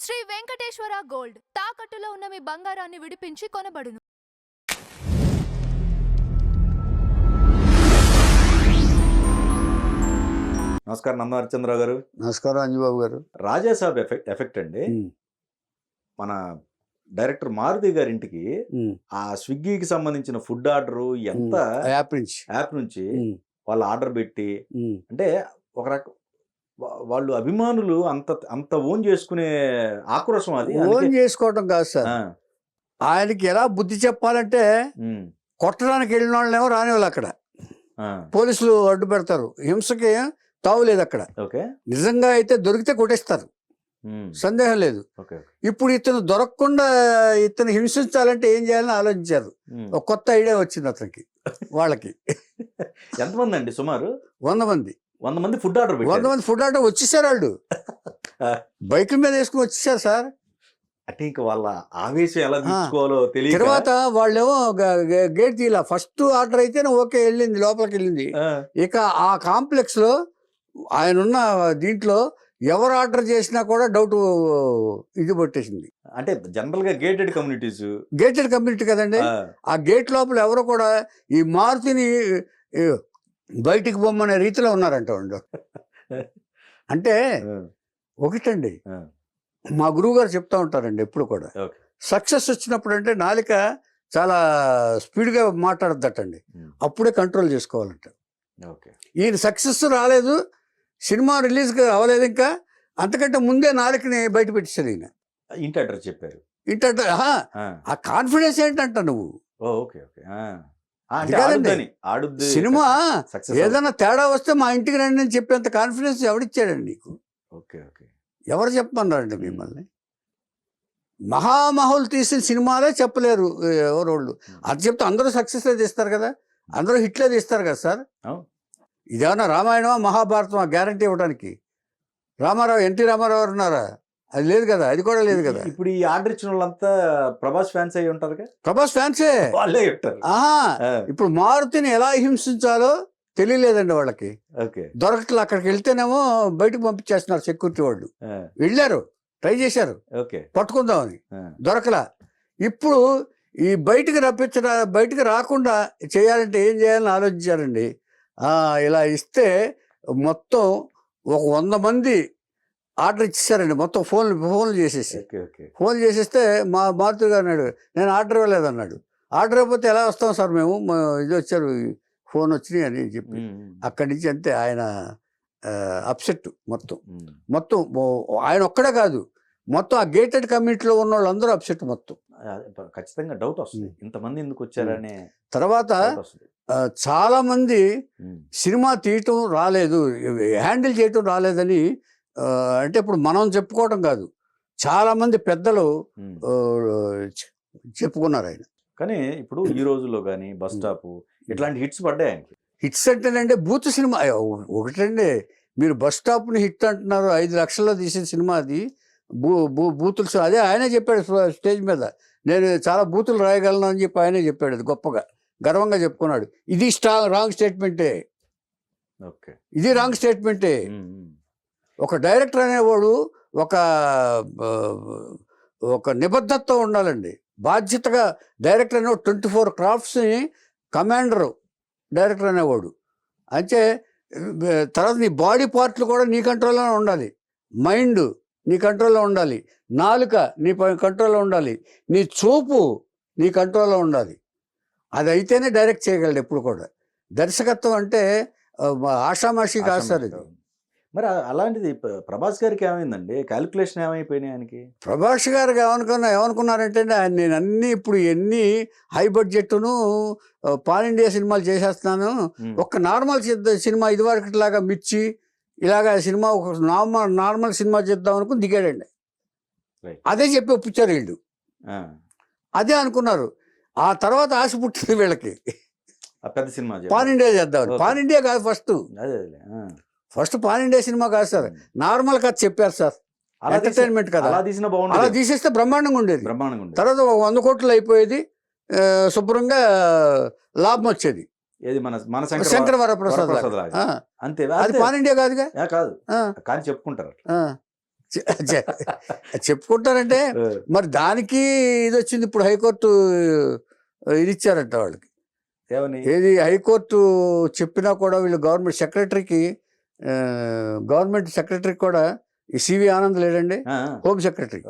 Shri Venkateswara gold తాకట్టులో ఉన్న మీ బంగారాన్ని విడిపించి కొనబడును. నమస్కారం నంద హరిచంద్రరావు గారు. నమస్కారం అంజబాబు గారు. రాజాసాబ్ ఎఫెక్ట్ అండి. మన డైరెక్టర్ మారుతి గారి ఇంటికి ఆ స్విగ్గీకి సంబంధించిన ఫుడ్ ఆర్డర్ ఎంత యాప్ నుంచి వాళ్ళు ఆర్డర్ పెట్టి అంటే ఒక రకం వాళ్ళు అభిమానులు అంత అంత ఓన్ చేసుకునే ఆక్రోశం. అది ఓన్ చేసుకోవటం కాదు సార్, ఆయనకి ఎలా బుద్ధి చెప్పాలంటే కొట్టడానికి వెళ్ళిన వాళ్ళేమో రానివాళ్ళు అక్కడ పోలీసులు అడ్డు పెడతారు, హింసకి తావులేదు అక్కడ. నిజంగా అయితే దొరికితే కొట్టేస్తారు, సందేహం లేదు. ఇప్పుడు ఇతను దొరకకుండా ఇతను హింసించాలంటే ఏం చేయాలని ఆలోచించారు. ఒక కొత్త ఐడియా వచ్చింది అతనికి, వాళ్ళకి. ఎంతమంది అండి? సుమారు 100 మంది. 100 మంది ఫుడ్ ఆర్డర్ 100 మంది ఫుడ్ ఆర్డర్ వచ్చేసారు. వాళ్ళు బైకుల మీద వేసుకుని వచ్చేసారు సార్. అంటే ఇంకా వాళ్ళ ఆవేశం ఎలా తీసుకోవాలో తెలియదు. తర్వాత వాళ్ళేమో గేట్ తీయాల. ఫస్ట్ ఆర్డర్ అయితేనే ఓకే, వెళ్ళింది, లోపలికి వెళ్ళింది. ఇక ఆ కాంప్లెక్స్ లో ఆయన ఉన్న దీంట్లో ఎవరు ఆర్డర్ చేసినా కూడా డౌట్ ఇది పట్టేసింది. అంటే జనరల్ గా గేటెడ్ కమ్యూనిటీ కదండి. ఆ గేట్ లోపల ఎవరు కూడా ఈ మారుతిని బయటికి పొమ్మనే రీతిలో ఉన్నారంట వాళ్ళు. అంటే ఒకటండి, మా గురువు గారు చెప్తా ఉంటారండి ఎప్పుడు కూడా, సక్సెస్ వచ్చినప్పుడు అంటే నాలిక చాలా స్పీడ్గా మాట్లాడద్దటండి, అప్పుడే కంట్రోల్ చేసుకోవాలంట. ఈయన సక్సెస్ రాలేదు, సినిమా రిలీజ్ అవ్వలేదు, ఇంకా అంతకంటే ముందే నాలుకని బయట పెట్టేశారు ఈయన. ఇంటి అడ్రస్ చెప్పారు. ఇంటి అడ్రస్, ఆ కాన్ఫిడెన్స్ ఏంటంట నువ్వు. సినిమా ఏదైనా తేడా వస్తే మా ఇంటికి రండి అని చెప్పేంత కాన్ఫిడెన్స్ ఎవడిచ్చాడండి నీకు? ఎవరు చెప్పమన్నారండి మిమ్మల్ని? మహామహులు తీసిన సినిమాలే చెప్పలేరు ఎవరోళ్ళు. అది చెప్తే అందరూ సక్సెస్లే తీస్తారు కదా, అందరూ హిట్లే తీస్తారు కదా సార్. ఇదేమన్నా రామాయణమా మహాభారతమా గ్యారంటీ ఇవ్వడానికి? ఎన్టీ రామారావు ఉన్నారా? అది లేదు కదా, అది కూడా లేదు కదా. ఇప్పుడు ఈ ఆర్డర్ ఇచ్చిన వాళ్ళంతా ప్రభాస్ ఫ్యాన్స్ అయ్యి ఉంటారు కదా. ప్రభాస్ ఫ్యాన్సే వాళ్ళే చెప్తారు. ఇప్పుడు మారుతిని ఎలా హింసించాలో తెలియలేదండి వాళ్ళకి. దొరకట్లా. అక్కడికి వెళ్తేనేమో బయటకు పంపించేస్తున్నారు సెక్యూరిటీ వాళ్ళు. వెళ్ళారు, ట్రై చేశారు పట్టుకుందామని, దొరకలా. ఇప్పుడు ఈ బయటికి రాకుండా చేయాలంటే ఏం చేయాలని ఆలోచించారండి. ఇలా ఇస్తే మొత్తం ఒక 100 మంది ఆర్డర్ ఇచ్చేసారండి. మొత్తం ఫోన్లు చేసేస్తే మా మారుతి గారు అన్నాడు, నేను ఆర్డర్ ఇవ్వలేదన్నాడు. ఆర్డర్ ఇవ్వకపోతే ఎలా వస్తాం సార్ మేము, ఇది వచ్చారు, ఫోన్ వచ్చినాయి అని చెప్పి అక్కడి నుంచి అంతే ఆయన అప్సెట్. మొత్తం ఆయన ఒక్కడే కాదు, మొత్తం ఆ గేటెడ్ కమ్యూనిటీలో ఉన్న వాళ్ళందరూ అప్సెట్. మొత్తం ఖచ్చితంగా డౌట్ వస్తుంది, ఇంతమంది ఎందుకు వచ్చారని. తర్వాత చాలా మంది సినిమా తీయటం రాలేదు, హ్యాండిల్ చేయటం రాలేదని, అంటే ఇప్పుడు మనం చెప్పుకోవటం కాదు, చాలా మంది పెద్దలు చెప్పుకున్నారు ఆయన. కానీ ఇప్పుడు ఈ రోజుల్లో కానీ బస్ స్టాప్ ఇట్లాంటి హిట్స్ పడ్డాయి ఆయనకి. హిట్స్ అంటేనంటే బూత్ సినిమా ఒకటండి. మీరు బస్ స్టాప్ని హిట్ అంటున్నారు, 5 లక్షల్లో తీసిన సినిమా అది. బూతులు అదే ఆయనే చెప్పాడు స్టేజ్ మీద, నేను చాలా బూతులు రాయగలను అని చెప్పి ఆయనే చెప్పాడు. అది గొప్పగా గర్వంగా చెప్పుకున్నాడు. ఇది రాంగ్ స్టేట్మెంటే, ఇది రాంగ్ స్టేట్మెంటే. ఒక డైరెక్టర్ అనేవాడు ఒక నిబద్ధతతో ఉండాలండి, బాధ్యతగా. డైరెక్టర్ అనేవాడు 24 క్రాఫ్ట్స్ని కమాండరు డైరెక్టర్ అనేవాడు. అంటే తర్వాత నీ బాడీ పార్ట్లు కూడా నీ కంట్రోల్లోనే ఉండాలి, మైండ్ నీ కంట్రోల్లో ఉండాలి, నాలుక నీ కంట్రోల్లో ఉండాలి, నీ చూపు నీ కంట్రోల్లో ఉండాలి. అది అయితేనే డైరెక్ట్ చేయగలడు ఎప్పుడు కూడా. దర్శకత్వం అంటే ఆషామాషి కాదు సార్ ఇది. మరి అలాంటిది ప్రభాస్ గారికి ఏమైందండి? క్యాలిక్యులేషన్ ఏమైపోయినాయి ఆయనకి? ప్రభాస్ గారికి ఏమనుకున్నారంటే నేను అన్ని ఇప్పుడు ఎన్ని హై బడ్జెట్ను పాన్ ఇండియా సినిమాలు చేసేస్తున్నాను, ఒక నార్మల్ సినిమా ఇదివరకులాగా మిర్చి ఇలాగా సినిమా ఒక నార్మల్ సినిమా చేద్దాం అనుకుని దిగాడండి. అదే చెప్పి ఒప్పించారు వీళ్ళు, అదే అనుకున్నారు. ఆ తర్వాత ఆశ పుట్టింది వీళ్ళకి, పెద్ద సినిమా పాన్ ఇండియా చేద్దామని. పాన్ ఇండియా కాదు ఫస్ట్ పాన్ ఇండియా సినిమా కాదు సార్, నార్మల్ కథ చెప్పారు సార్, ఎంటర్టైన్మెంట్ కదా. అలా తీసేస్తే బ్రహ్మాండంగా ఉండేది. తర్వాత 100 కోట్లు అయిపోయేది, శుభ్రంగా లాభం వచ్చేది. శంకర వరప్రసాద్ అంతే. అది పాన్ ఇండియా కాదుగా, కాదు కానీ చెప్పుకుంటారు. చెప్పుకుంటారంటే మరి దానికి ఇది వచ్చింది. ఇప్పుడు హైకోర్టు ఇది ఇచ్చారంట వాళ్ళకి. ఏమని? ఏది హైకోర్టు చెప్పినా కూడా వీళ్ళు గవర్నమెంట్ సెక్రటరీకి కూడా ఈ సివి ఆనంద్ లేడండి, హోమ్ సెక్రటరీ,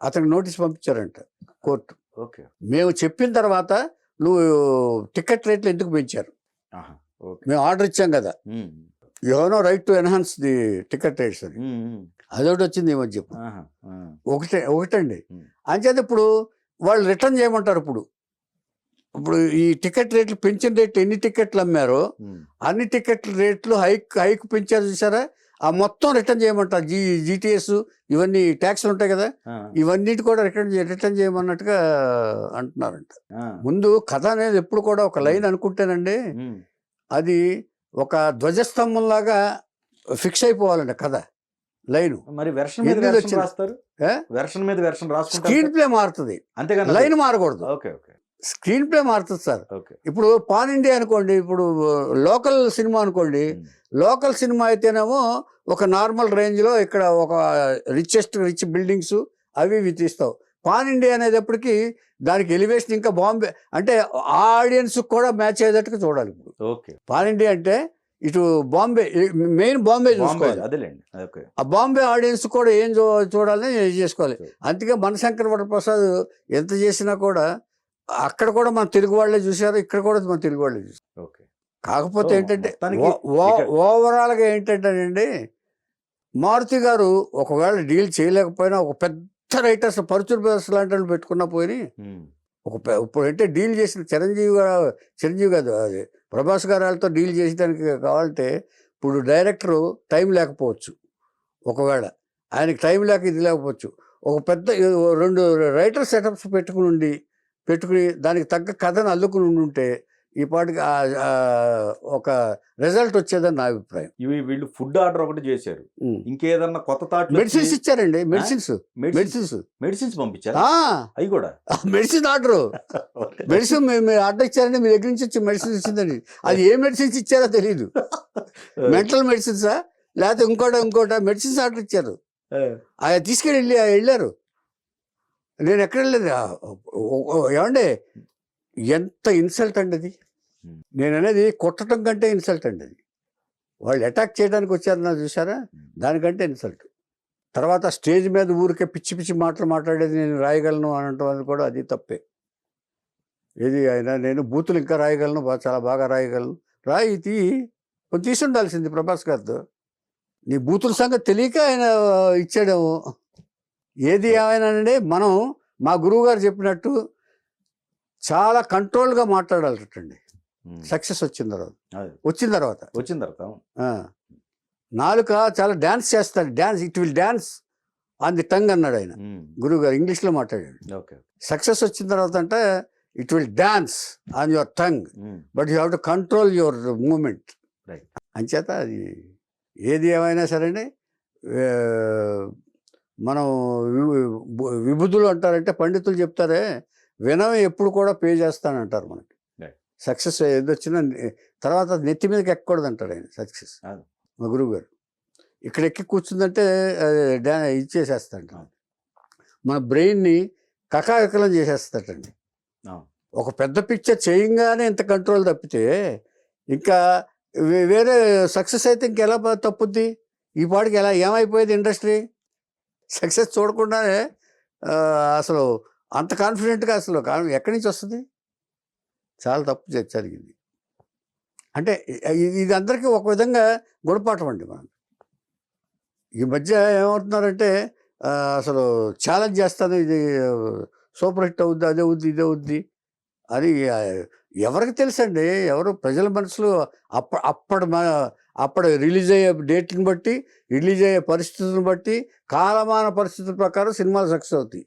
అతనికి నోటీస్ పంపించారంట కోర్టు. ఓకే, మేము చెప్పిన తర్వాత నువ్వు టికెట్ రేట్లు ఎందుకు పెంచారు, మేము ఆర్డర్ ఇచ్చాం కదా, you have no right to enhance the ticket rates అని. అదొకటి వచ్చింది ఈ మధ్య. ఒకటండి. అంచేత ఇప్పుడు వాళ్ళు రిటర్న్ చేయమంటారు. ఇప్పుడు ఈ టికెట్ రేట్లు పెంచిన రేట్లు ఎన్ని టికెట్లు అమ్మారో అన్ని టికెట్ల రేట్లు హైక్ పెంచారు చూసారా, ఆ మొత్తం రిటర్న్ చేయమంటారు. జీటీఎస్ ఇవన్నీ ట్యాక్స్లు ఉంటాయి కదా, ఇవన్నిటి కూడా రిటర్న్ చేయమన్నట్టుగా అంటున్నారంట. ముందు కథ అనేది ఎప్పుడు కూడా ఒక లైన్ అనుకుంటేనండి అది ఒక ధ్వజస్తంభంలాగా ఫిక్స్ అయిపోవాలండి కథ లైను. మరి స్క్రీన్ ప్లే మారుతుంది, అంతేగాని లైన్ మారకూడదు. ఓకే ఓకే, స్క్రీన్ ప్లే మారుతుంది సార్. ఇప్పుడు పాన్ ఇండియా అనుకోండి, ఇప్పుడు లోకల్ సినిమా అనుకోండి, లోకల్ సినిమా అయితేనేమో ఒక నార్మల్ రేంజ్లో ఇక్కడ ఒక రిచ్ బిల్డింగ్స్ అవి ఇవి తీస్తావు. పాన్ ఇండియా అనేటప్పటికి దానికి ఎలివేషన్ ఇంకా బాంబే అంటే ఆ ఆడియన్స్ కూడా మ్యాచ్ అయ్యేటట్టుగా చూడాలి. ఇప్పుడు ఓకే, పాన్ ఇండియా అంటే ఇటు బాంబే, మెయిన్ బాంబే చూసుకోవాలి. ఆ బాంబే ఆడియన్స్ కూడా ఏం చూడాలని చేసుకోవాలి. అందుకే మనశంకర్ వరప్రసాద్ ఎంత చేసినా కూడా అక్కడ కూడా మన తెలుగు వాళ్ళే చూశారు, ఇక్కడ కూడా మన తెలుగు వాళ్ళే చూసారు. కాకపోతే ఏంటంటే ఓవరాల్గా ఏంటంటేనండి, మారుతి గారు ఒకవేళ డీల్ చేయలేకపోయినా ఒక పెద్ద రైటర్స్ పరుచూరు బ్రదర్స్ లాంటి వాళ్ళు పెట్టుకున్నా పోయి ఇప్పుడు అంటే డీల్ చేసిన చిరంజీవి కాదు అది ప్రభాస్ గారు వాళ్ళతో డీల్ చేసేదానికి కావాలంటే ఇప్పుడు డైరెక్టరు టైం లేకపోవచ్చు, ఒకవేళ ఆయనకి టైం లేక ఇది లేకపోవచ్చు, ఒక పెద్ద 2 రైటర్ సెటప్స్ పెట్టుకుని దానికి తగ్గ కథను అల్లుకుని ఉంటే ఈ పాటికి ఒక రిజల్ట్ వచ్చేదని నా అభిప్రాయం. వీళ్ళు ఫుడ్ ఆర్డర్ ఒకటి చేశారు, ఇంకేదన్నా కొత్త థాట్. మెడిసిన్స్ ఇచ్చారండి, మెడిసిన్స్ పంపించారు. అవి కూడా మెడిసిన్ ఆర్డర్ మీరు ఆర్డర్ ఇచ్చారండి, మీ దగ్గర నుంచి వచ్చి మెడిసిన్స్ ఇచ్చిందండి. అది ఏ మెడిసిన్స్ ఇచ్చారో తెలియదు, మెంటల్ మెడిసిన్సా లేకపోతే ఇంకోట మెడిసిన్స్ ఆర్డర్ ఇచ్చారు. ఆయన వెళ్ళారు. నేను ఎక్కడ వెళ్ళలేదు. ఏమండి ఎంత ఇన్సల్ట్ అండి అది. నేను అనేది కొట్టడం కంటే ఇన్సల్ట్ అండి అది. వాళ్ళు అటాక్ చేయడానికి వచ్చారన్నా చూసారా, దానికంటే ఇన్సల్ట్. తర్వాత స్టేజ్ మీద ఊరికే పిచ్చి మాటలు మాట్లాడేది నేను రాయగలను అనటం అది కూడా అది తప్పే. ఏది అయినా నేను బూతులు ఇంకా రాయగలను, చాలా బాగా రాయగలను. కొంచెం తీసి ఉండాల్సింది ప్రభాస్ గారితో. నీ బూతుల సంగతి తెలియక ఆయన ఇచ్చాడేమో. ఏది ఏమైనానండి, మనం మా గురువు గారు చెప్పినట్టు చాలా కంట్రోల్గా మాట్లాడాలటండి సక్సెస్ వచ్చిన తర్వాత నాలుక చాలా డ్యాన్స్ చేస్తాడు. It will dance on the tongue అన్నాడు ఆయన గురువు గారు, ఇంగ్లీష్లో మాట్లాడాడు. సక్సెస్ వచ్చిన తర్వాత అంటే it will dance on your tongue but you have to control your moment. అంచేత అది ఏది ఏమైనా సరే మనం విభుదులు అంటారంటే పండితులు చెప్తారే, వినయం ఎప్పుడు కూడా పే చేస్తానంటారు మనకి. సక్సెస్ ఏదొచ్చినా తర్వాత నెత్తి మీదకి ఎక్కకూడదు అంటారు ఆయన. సక్సెస్ మా గురువు గారు ఇక్కడ ఎక్కి కూర్చుందంటే ఇచ్చేసేస్తాడు, మన బ్రెయిన్ని కకావికలం చేసేస్తాడండి. ఒక పెద్ద పిక్చర్ చేయంగానే ఇంత కంట్రోల్ తప్పితే ఇంకా వేరే సక్సెస్ అయితే ఇంకెలా తప్పుద్ది? ఈ పాటికి ఎలా ఏమైపోయేది ఇండస్ట్రీ? సక్సెస్ చూడకుండానే అసలు అంత కాన్ఫిడెంట్గా అసలు ఎక్కడి నుంచి వస్తుంది? చాలా తప్పు జరిగింది. అంటే ఇది అందరికీ ఒక విధంగా గుణపాఠం అండి. మనం ఈ మధ్య ఏమవుతున్నారంటే అసలు ఛాలెంజ్ చేస్తాను, ఇది సూపర్ హిట్ అవుద్ది, అదే అవుద్ది, ఇదే అవుద్ది అని ఎవరికి తెలుసండి? ఎవరు ప్రజల మనసులో అప్పుడు రిలీజ్ అయ్యే డేట్ని బట్టి, రిలీజ్ అయ్యే పరిస్థితులను బట్టి, కాలమాన పరిస్థితుల ప్రకారం సినిమాలు సక్సెస్ అవుతాయి.